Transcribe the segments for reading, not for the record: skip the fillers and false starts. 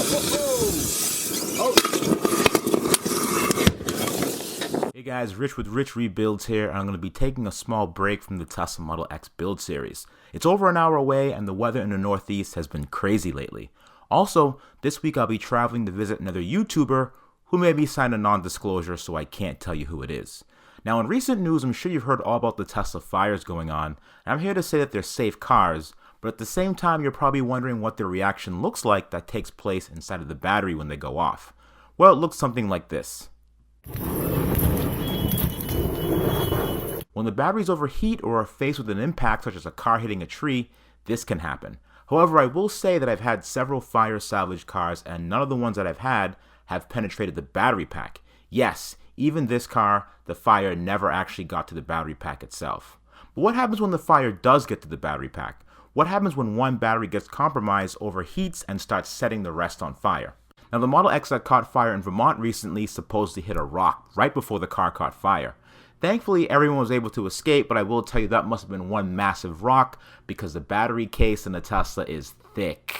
Hey guys, Rich with Rich Rebuilds here, and I'm going to be taking a small break from the Tesla Model X build series. It's over an hour away, and the weather in the Northeast has been crazy lately. Also, this week I'll be traveling to visit another YouTuber who made me sign a non-disclosure, so I can't tell you who it is. Now, in recent news, I'm sure you've heard all about the Tesla fires going on, and I'm here to say that they're safe cars, but at the same time, you're probably wondering what the reaction looks like that takes place inside of the battery when they go off. Well, it looks something like this. When the batteries overheat or are faced with an impact such as a car hitting a tree, this can happen. However, I will say that I've had several fire salvage cars and none of the ones that I've had have penetrated the battery pack. Yes, even this car, the fire never actually got to the battery pack itself. But what happens when the fire does get to the battery pack? What happens when one battery gets compromised, overheats, and starts setting the rest on fire? Now, the Model X that caught fire in Vermont recently supposedly hit a rock right before the car caught fire. Thankfully, everyone was able to escape, but I will tell you that must have been one massive rock because the battery case in the Tesla is thick.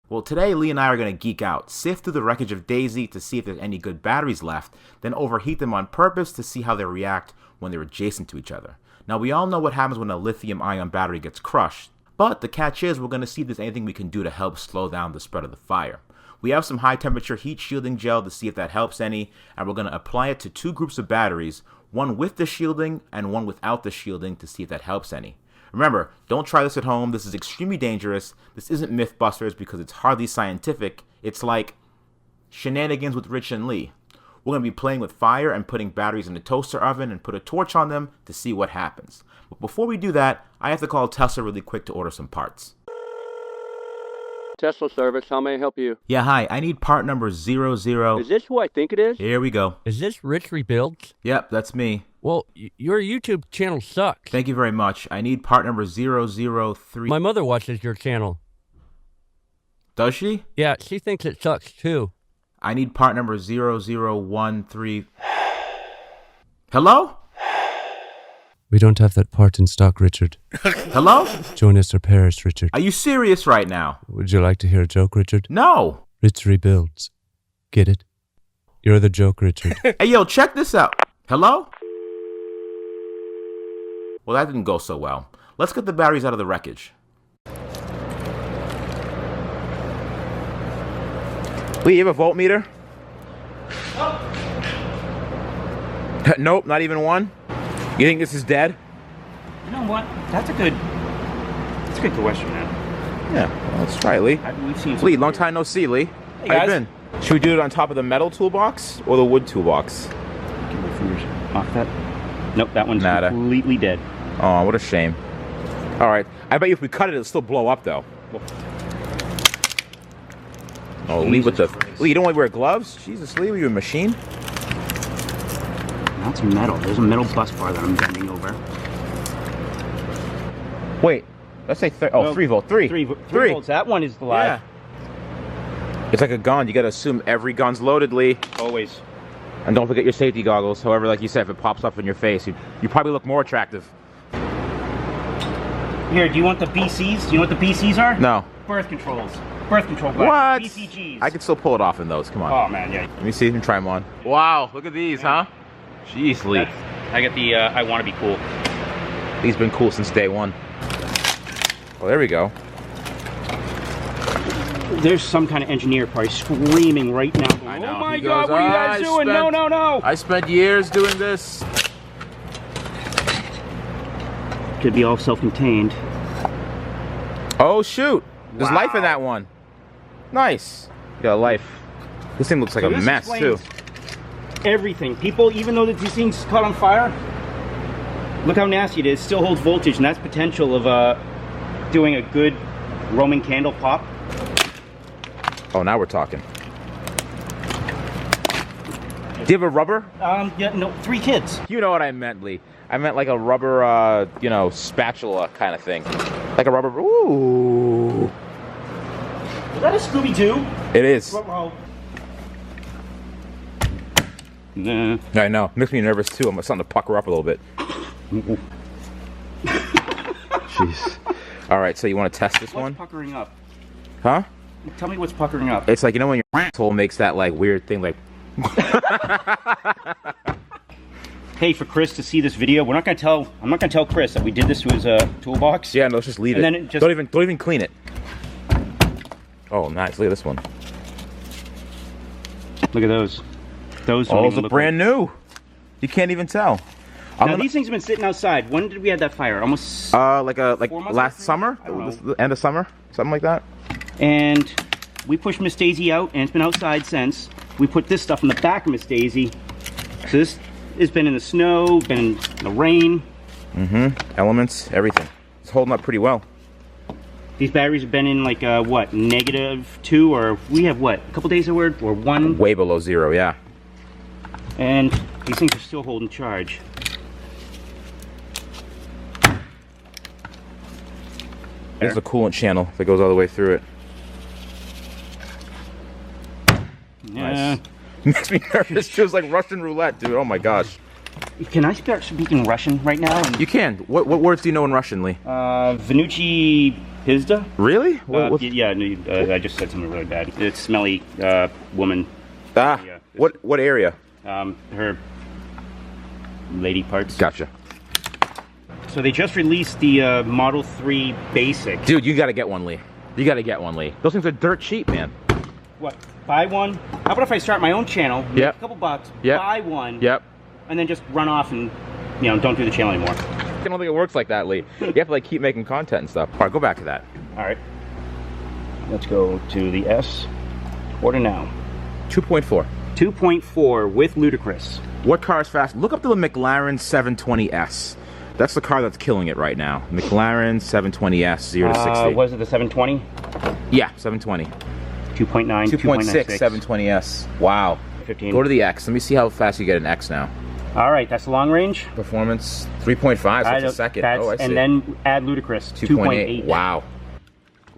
Well, today Lee and I are going to geek out, sift through the wreckage of Daisy to see if there's any good batteries left, then overheat them on purpose to see how they react when they're adjacent to each other. Now, we all know what happens when a lithium-ion battery gets crushed, but the catch is we're going to see if there's anything we can do to help slow down the spread of the fire. We have some high-temperature heat shielding gel to see if that helps any, and we're going to apply it to two groups of batteries, one with the shielding and one without the shielding to see if that helps any. Remember, don't try this at home. This is extremely dangerous. This isn't Mythbusters because it's hardly scientific. It's like shenanigans with Rich and Lee. We're going to be playing with fire and putting batteries in a toaster oven and put a torch on them to see what happens. But before we do that, I have to call Tesla really quick to order some parts. Tesla service, how may I help you? Yeah, hi. I need part number 00. Is this who I think it is? Here we go. Is this Rich Rebuilds? Yep, that's me. Well, your YouTube channel sucks. Thank you very much. I need part number 003. My mother watches your channel. Does she? Yeah, she thinks it sucks too. I need part number 0013. Hello? We don't have that part in stock, Richard. Hello? Join us or perish, Richard. Are you serious right now? Would you like to hear a joke, Richard? No. Rich Rebuilds. Get it? You're the joke, Richard. Hey, yo, check this out. Hello? Well, that didn't go so well. Let's get the batteries out of the wreckage. Lee, you have a voltmeter? Oh. Nope, not even one? You think this is dead? You know what? That's a good question, man. Yeah, well, let's try, Lee. We've seen Lee, long time no see, Lee. Hey, How you guys. been? Should we do it on top of the metal toolbox or the wood toolbox? Get my fingers off that. Nope, that one's Nada. completely dead. Oh, what a shame. All right. I bet you if we cut it, it'll still blow up, though. Oh, Lee with the... Lee, you don't want to wear gloves? Jesus, Lee, were you a machine? That's metal. There's a metal bus bar that I'm bending over. Wait. Let's say... 3 volt. 3. 3 volts. That one is the live. Yeah. It's like a gun. You got to assume every gun's loaded, Lee. Always. And don't forget your safety goggles. However, like you said, if it pops up in your face, you probably look more attractive. Here, do you want the BCs? Do you know what the BCs are? No. Birth controls. Birth control What? glasses. BCGs. I can still pull it off in those. Come on. Oh, man, yeah. Let me see if you can try them on. Wow, look at these, huh? Jeez, Lee. I got the, I want to be cool. These been cool since day one. Oh, there we go. There's some kind of engineer probably screaming right now. I know. Oh my He God, goes, what are you guys doing? No, no, no. I spent years doing this. Could be all self-contained. Oh, shoot. There's Wow. life in that one. Nice. You got life. This thing looks like So a this mess, too. explains everything. People, even though that these things caught on fire, look how nasty it is. Still holds voltage, and that's potential of doing a good Roman candle pop. Oh, now we're talking. Do you have a rubber? Yeah, no, 3 kids. You know what I meant, Lee. I meant like a rubber, spatula kind of thing. Like a rubber... Ooh. Is that a Scooby-Doo? It is. Oh. Nah. I know. Makes me nervous, too. I'm starting to pucker up a little bit. Jeez. All right, so you want to test this What's one? puckering up? Huh? Tell me what's puckering up. It's like, you know when your asshole makes that like weird thing like... Hey, for Chris to see this video, I'm not gonna tell Chris that we did this to his toolbox. Yeah, no, let's just leave And it. then it just- Don't even clean it. Oh, nice. Look at this one. Look at those. Those don't Oh, even those are look brand new. You can't even tell. Now, these things have been sitting outside. When did we have that fire? Almost... like 4 months last ago? summer? I don't know. The end of summer? Something like that? And we pushed Miss Daisy out, and it's been outside since. We put this stuff in the back of Miss Daisy. So this has been in the snow, been in the rain. Mm-hmm. Elements, everything. It's holding up pretty well. These batteries have been in like, what, -2, or we have what, a couple days of work, or 1? Way below 0, yeah. And these things are still holding charge. There's a coolant channel that goes all the way through it. Yeah. Nice. Makes me nervous. It feels like Russian roulette, dude. Oh my gosh. Can I start speaking Russian right now? You can. What words do you know in Russian, Lee? Venucci Pizda? Really? What's... Yeah, no, I just said something really bad. It's smelly woman. Ah, Yeah. what area? Her lady parts. Gotcha. So they just released the Model 3 Basic. Dude, you gotta get one, Lee. You gotta get one, Lee. Those things are dirt cheap, man. What? Buy one? How about if I start my own channel, make Yep. a couple bucks, Yep. buy one, Yep. and then just run off and, don't do the channel anymore. I don't think it works like that, Lee. You have to like keep making content and stuff. All right, go back to that. All right. Let's go to the S. Order now. 2.4. 2.4 with Ludacris. What car is fast? Look up the McLaren 720S. That's the car that's killing it right now. McLaren 720S, 0 to 60. Was it the 720? Yeah, 720. 2.9, 2.6 2.96. 720S. Wow. 15. Go to the X. Let me see how fast you get an X now. All right, that's long range. Performance 3.5, so it's a second. Oh, I see. And then add Ludacris, 2.8. Wow.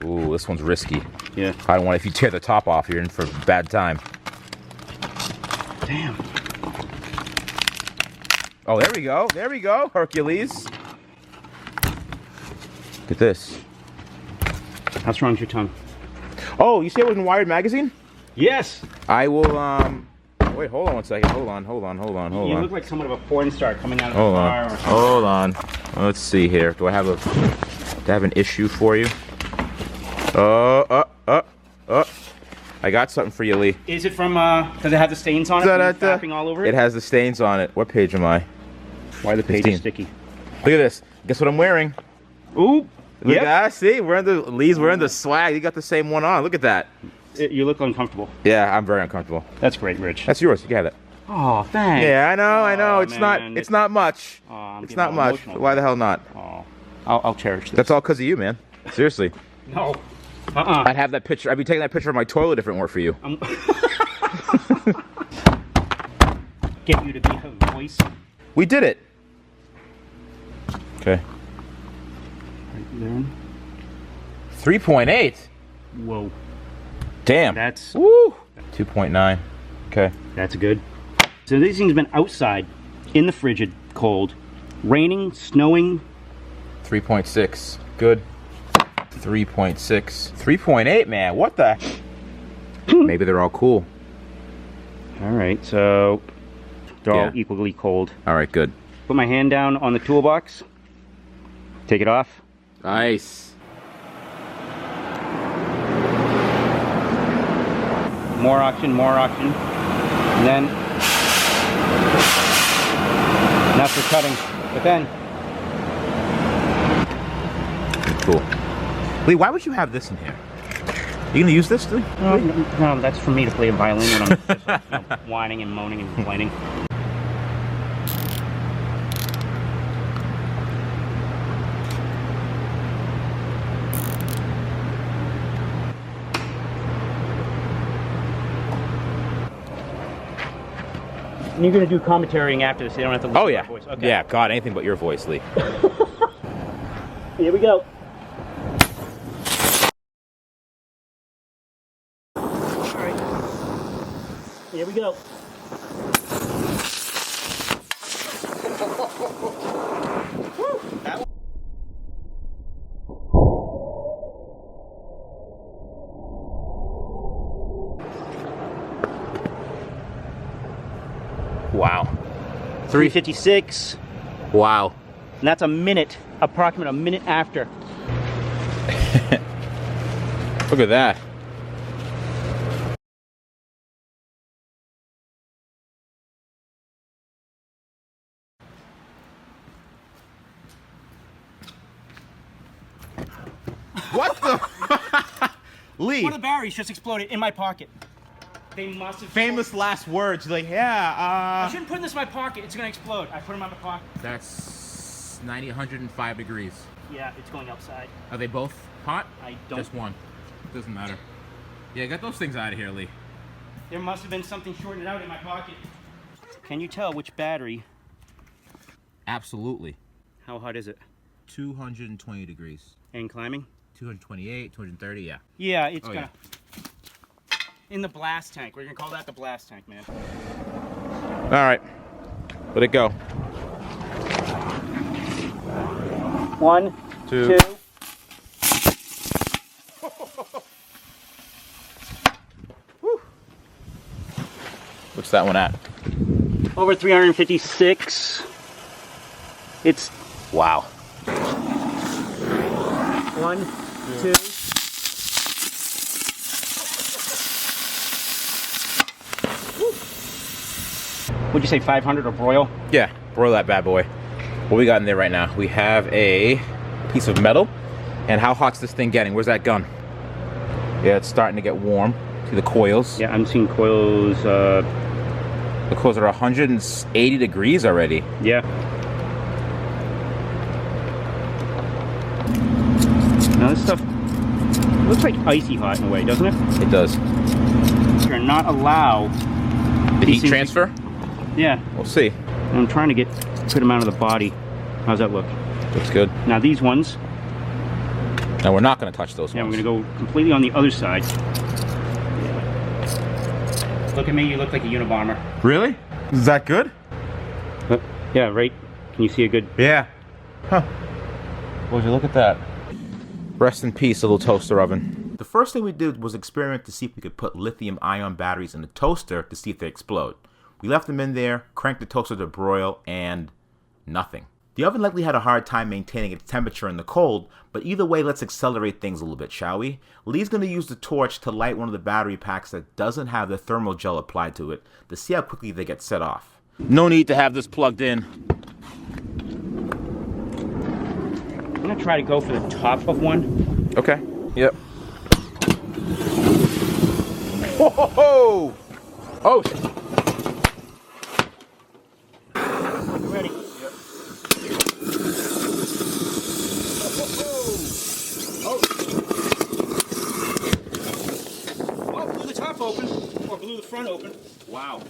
Ooh, this one's risky. Yeah. I don't want, if you tear the top off, you're in for a bad time. Damn. Oh, there we go. There we go, Hercules. Look at this. How strong's your tongue? Oh, you see it was in Wired magazine? Yes. I will, wait, hold on one second. Hold on. You look like somewhat of a porn star coming out of Hold the on. bar. Or something. Hold on. Let's see here. Do I have an issue for you? I got something for you, Lee. Is it from, does it have the stains on it? Fapping all over it? It has the stains on it. What page am I? Why are the pages 15. sticky? Look at this. Guess what I'm wearing? Ooh. Look Yep. at that. See, Lee's wearing the swag. You got the same one on. Look at that. You look uncomfortable. Yeah, I'm very uncomfortable. That's great, Rich. That's yours. You got it. Oh, thanks. Yeah, I know. Oh, It's man. not much. Oh, I'm It's getting not all much. emotional. Why the hell not? Oh, I'll cherish this. That's all because of you, man. Seriously. No. I'd have that picture. I'd be taking that picture of my toilet if it weren't for you. Get you to be a voice. We did it. Okay. Right there. 3.8. Whoa. Damn. That's Woo. 2.9. Okay. That's good. So these things have been outside, in the frigid cold, raining, snowing. 3.6. Good. 3.6. 3.8, man. What the? Maybe they're all cool. All right, so they're all Yeah. equally cold. All right, good. Put my hand down on the toolbox. Take it off. Nice. More oxygen, and then not for cutting, but then Cool. Lee, why would you have this in here? You gonna use this, Lee? no, that's for me to play a violin when I'm just whining and moaning and complaining. And you're gonna do commentarying after this. They don't have to listen Oh to yeah. my voice. Okay. Yeah. God, anything but your voice, Lee. Here we go. All right. Here we go. Wow. 356. Wow. And that's a minute, approximately a minute after. Look at that. What the? Lee. One of the batteries just exploded in my pocket. They must have. Famous last words. Like, yeah, I shouldn't put this in my pocket. It's gonna explode. I put them in my pocket. That's 105 degrees. Yeah, it's going outside. Are they both hot? I don't. Just one. Doesn't matter. Yeah, get those things out of here, Lee. There must have been something shorted out in my pocket. Can you tell which battery? Absolutely. How hot is it? 220 degrees. And climbing? 228, 230, yeah. Yeah, it's Oh, gonna. In the blast tank. We're gonna call that the blast tank, man. All right. Let it go. 1, Two. 2. What's that one at? Over 356. It's. Wow. 1, 2. Would you say 500 or broil? Yeah, broil that bad boy. What we got in there right now? We have a piece of metal. And how hot's this thing getting? Where's that gun? Yeah, it's starting to get warm. See the coils? Yeah, I'm seeing coils. The coils are 180 degrees already. Yeah. Now this stuff looks like icy hot in a way, doesn't it? It does. You're not allowed. The These heat things- transfer? Yeah. We'll see. And I'm trying to get a good amount of the body. How's that look? Looks good. Now these ones. Now we're not going to touch those Yeah, ones. we're gonna go completely on the other side. Look at me. You look like a Unabomber. Really? Is that good? Yeah, right. Can you see a good? Yeah. Huh. Would you look at that? Rest in peace, little toaster oven. The first thing we did was experiment to see if we could put lithium-ion batteries in the toaster to see if they explode. We left them in there, cranked the toaster to broil, and nothing. The oven likely had a hard time maintaining its temperature in the cold, but either way, let's accelerate things a little bit, shall we? Lee's going to use the torch to light one of the battery packs that doesn't have the thermal gel applied to it to see how quickly they get set off. No need to have this plugged in. I'm gonna try to go for the top of one. Okay. Yep. Ho ho ho! Oh! Ready? Oh, blew the top open, or blew the front open. Wow.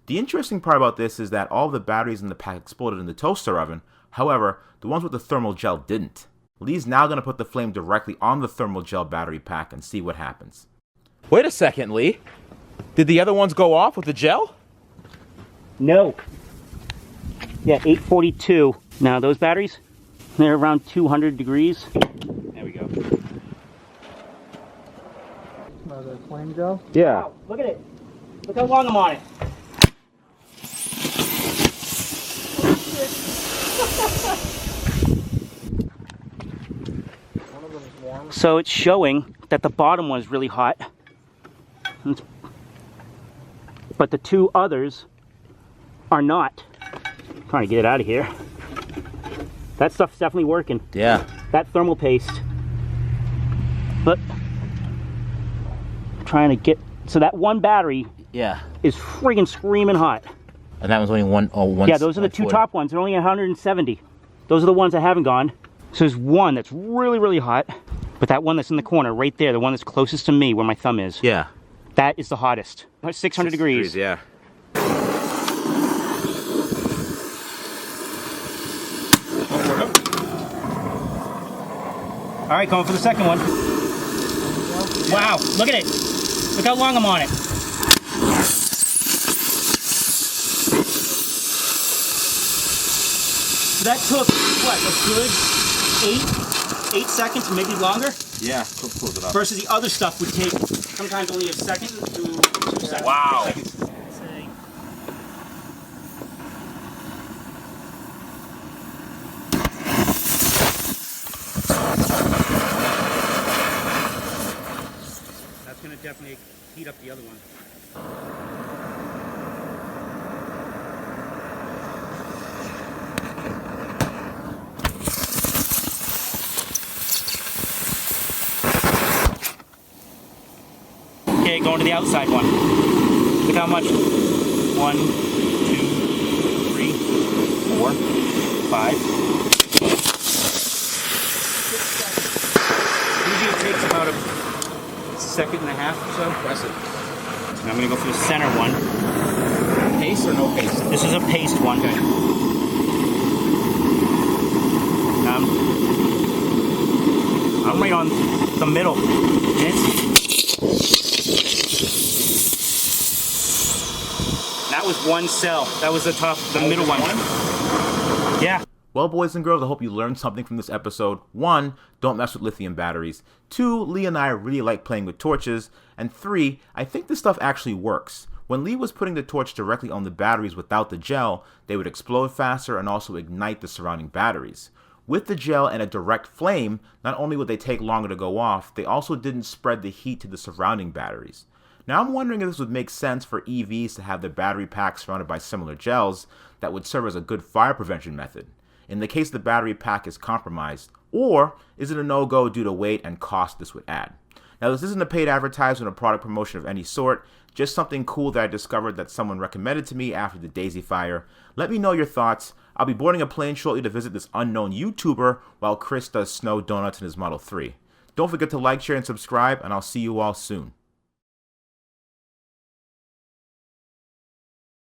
The interesting part about this is that all the batteries in the pack exploded in the toaster oven. However, the ones with the thermal gel didn't. Lee's now going to put the flame directly on the thermal gel battery pack and see what happens. Wait a second, Lee. Did the other ones go off with the gel? No. Yeah, 842. Now those batteries, they're around 200 degrees. There we go. The flame gel? Yeah. Wow, look at it. Look how long I'm on it. So it's showing that the bottom one is really hot. But the two others are not. I'm trying to get it out of here. That stuff's definitely working. Yeah. That thermal paste. But I'm trying to get, so that one battery Yeah. is friggin' screaming hot. And that was only one. Yeah, those are the two top ones. They're only 170. Those are the ones that haven't gone. So there's one that's really, really hot. But that one that's in the corner right there, the one that's closest to me where my thumb is, Yeah. that is the hottest. 600 degrees. Yeah. All right, going for the second one. Wow, look at it. Look how long I'm on it. So that took, what, a good 8 seconds, maybe longer? Yeah. Close it up. Versus the other stuff would take sometimes only a second to 2 seconds. Wow. 3 seconds. Say It's gonna definitely heat up the other one. Okay, going to the outside one. Look how much. 1, 2, 3, 4, 5. Usually it takes about a second and a half or so. Impressive. And I'm gonna go for the center one. Paste or no paste? This is a paste one. Okay. I'm right on the middle. That was one cell. That was the top, the middle one. Yeah. Well, boys and girls, I hope you learned something from this episode. 1, don't mess with lithium batteries. 2, Lee and I really like playing with torches. And 3, I think this stuff actually works. When Lee was putting the torch directly on the batteries without the gel, they would explode faster and also ignite the surrounding batteries. With the gel and a direct flame, not only would they take longer to go off, they also didn't spread the heat to the surrounding batteries. Now I'm wondering if this would make sense for EVs to have their battery packs surrounded by similar gels that would serve as a good fire prevention method, in the case the battery pack is compromised, or is it a no-go due to weight and cost this would add? Now this isn't a paid advertisement or product promotion of any sort, just something cool that I discovered that someone recommended to me after the Daisy fire. Let me know your thoughts. I'll be boarding a plane shortly to visit this unknown YouTuber while Chris does snow donuts in his Model 3. Don't forget to like, share, and subscribe, and I'll see you all soon.